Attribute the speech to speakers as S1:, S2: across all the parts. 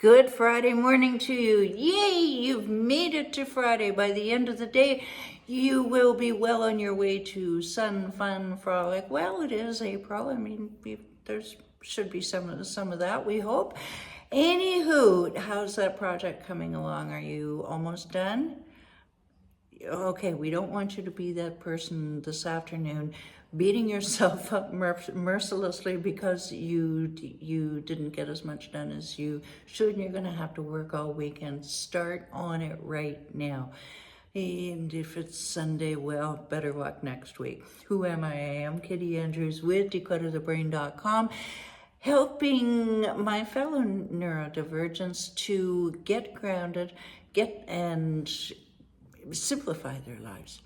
S1: Good Friday morning to you. Yay, you've made it to Friday. By the end of the day, you will be well on your way to sun, fun, frolic. Well, it is April. I mean, there's should be some of that, we hope. Anywho, how's that project coming along? Are you almost done? Okay, we don't want you to be that person this afternoon beating yourself up mercilessly because you didn't get as much done as you should, and you're going to have to work all weekend. Start on it right now. And if it's Sunday, well, better luck next week. Who am I? I am Kitty Andrews with declutterthebrain.com, helping my fellow neurodivergents to get grounded, and simplify their lives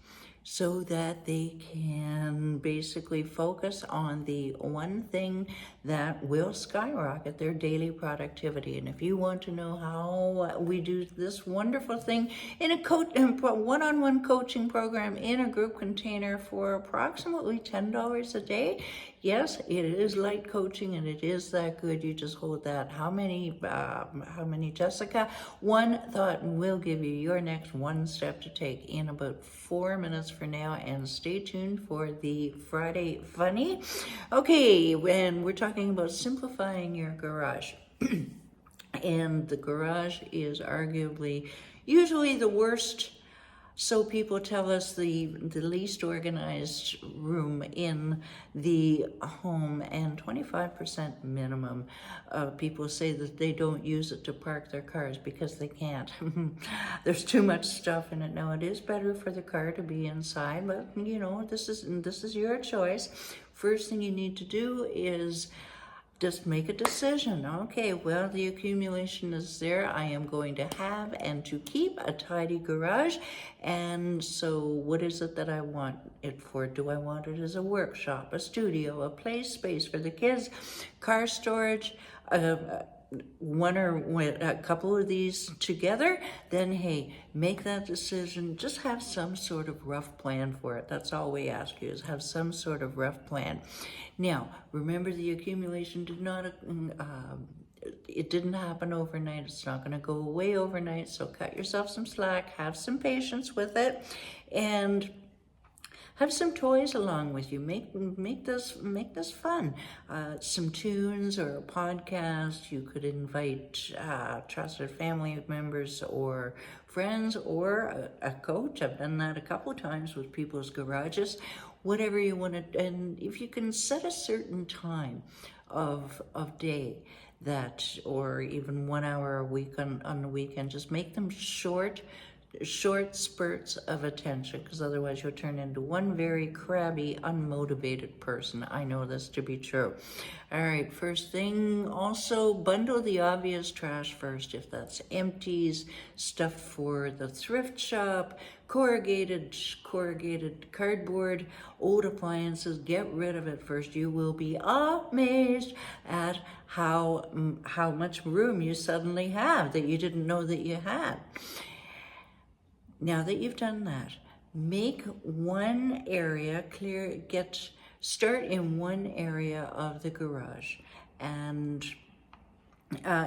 S1: so that they can basically focus on the one thing that will skyrocket their daily productivity. And if you want to know how we do this wonderful thing in a one-on-one coaching program in a group container for approximately $10 a day, yes, it is light coaching and it is that good. You just hold that. How many, Jessica? One thought, and we'll give you your next one step to take in about 4 minutes for now, and stay tuned for the Friday Funny. Okay, when we're talking about simplifying your garage, and the garage is arguably usually the worst, so people tell us, the least organized room in the home, and 25% minimum of people say that they don't use it to park their cars because they can't. There's too much stuff in it. Now, it is better for the car to be inside, but you know, this is your choice. First thing you need to do is just make a decision. Okay, well, the accumulation is there. I am going to have and to keep a tidy garage. And so what is it that I want it for? Do I want it as a workshop, a studio, a play space for the kids, car storage, one or a couple of these together? Then hey, make that decision. Just have some sort of rough plan for it. That's all we ask you, is have some sort of rough plan. Now, remember, the accumulation it didn't happen overnight. It's not going to go away overnight. So cut yourself some slack, have some patience with it, and have some toys along with you. Make this fun. Some tunes or a podcast. You could invite trusted family members or friends or a coach. I've done that a couple of times with people's garages. Whatever you want to, and if you can set a certain time of day that, or even 1 hour a week on the weekend, just make them short spurts of attention, because otherwise you'll turn into one very crabby, unmotivated person. I know this to be true. All right, first thing, also bundle the obvious trash first. If that's empties, stuff for the thrift shop, corrugated cardboard, old appliances, get rid of it first. You will be amazed at how much room you suddenly have that you didn't know that you had. Now that you've done that, make one area clear, start in one area of the garage, and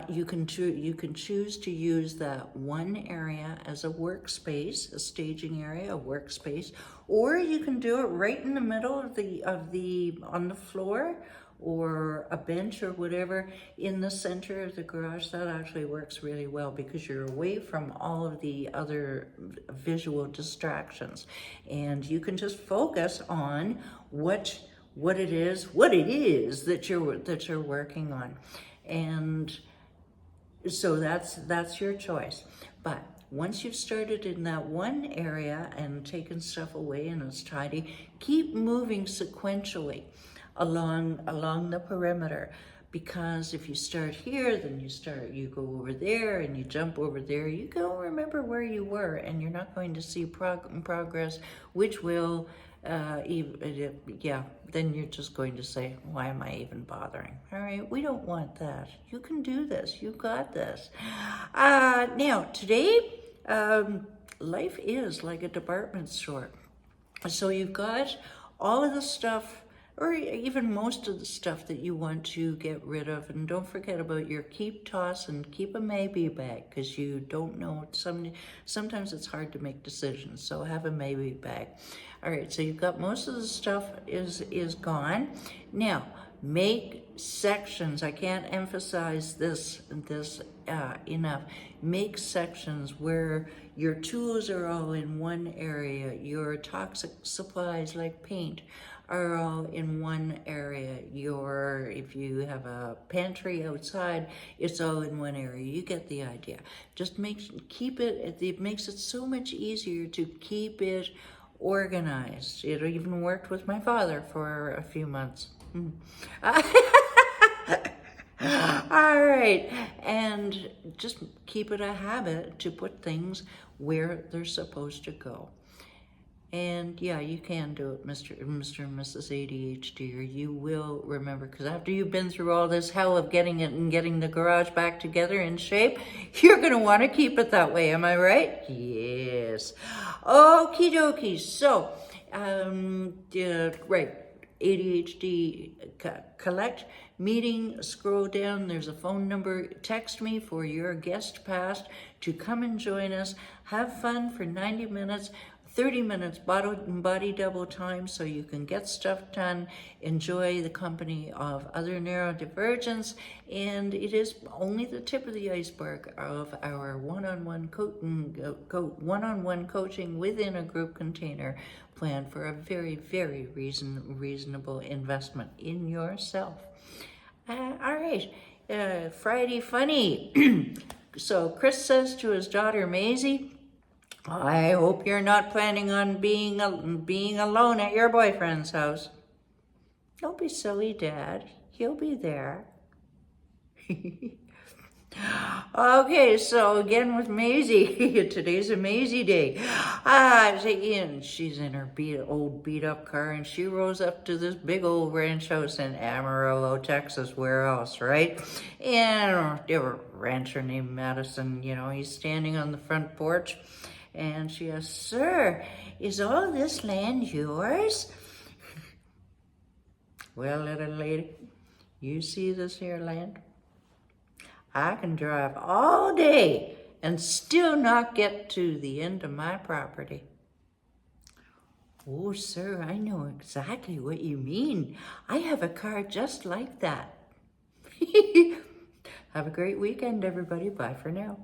S1: you can choose to use that one area as a workspace, a staging area, a workspace, or you can do it right in the middle on the floor, or a bench or whatever in the center of the garage. That actually works really well because you're away from all of the other visual distractions, and you can just focus on what it is that you're working on. And so that's your choice. But once you've started in that one area and taken stuff away and it's tidy, keep moving sequentially along the perimeter, because if you start here, then you go over there and you jump over there, you don't remember where you were, and you're not going to see progress, which will then you're just going to say, why am I even bothering? All right, we don't want that. You can do this. You got this. Now, today, life is like a department store. So you've got all of the stuff or even most of the stuff that you want to get rid of. And don't forget about your keep, toss, and keep a maybe bag, because you don't know. Sometimes it's hard to make decisions, so have a maybe bag. All right, so you've got most of the stuff is gone. Now, make sections. I can't emphasize this enough. Make sections where your tools are all in one area, your toxic supplies like paint are all in one area. If you have a pantry outside, it's all in one area. You get the idea. Just keep it. It makes it so much easier to keep it organized. It even worked with my father for a few months. All right, and just keep it a habit to put things where they're supposed to go. And yeah, you can do it, Mr. and Mrs. ADHD, or you will remember, because after you've been through all this hell of getting it and getting the garage back together in shape, you're going to want to keep it that way. Am I right? Yes. Okie dokie. So, right. ADHD Collect meeting, scroll down, there's a phone number. Text me for your guest pass to come and join us. Have fun for 90 minutes, 30 minutes body double time, so you can get stuff done, enjoy the company of other neurodivergents, and it is only the tip of the iceberg of our one-on-one coaching within a group container plan for a very, very reasonable investment in yourself. All right, Friday funny. So Chris says to his daughter Maisie, I hope you're not planning on being alone at your boyfriend's house. Don't be silly, Dad. He'll be there. Okay, so again with Maisie. Today's a Maisie day. She's in her beat up car, and she rolls up to this big old ranch house in Amarillo, Texas. Where else, right? And there was a rancher named Madison. He's standing on the front porch. And she asks, Sir, is all this land yours? Well, little lady, you see this here land? I can drive all day and still not get to the end of my property. Oh, sir, I know exactly what you mean. I have a car just like that. Have a great weekend, everybody. Bye for now.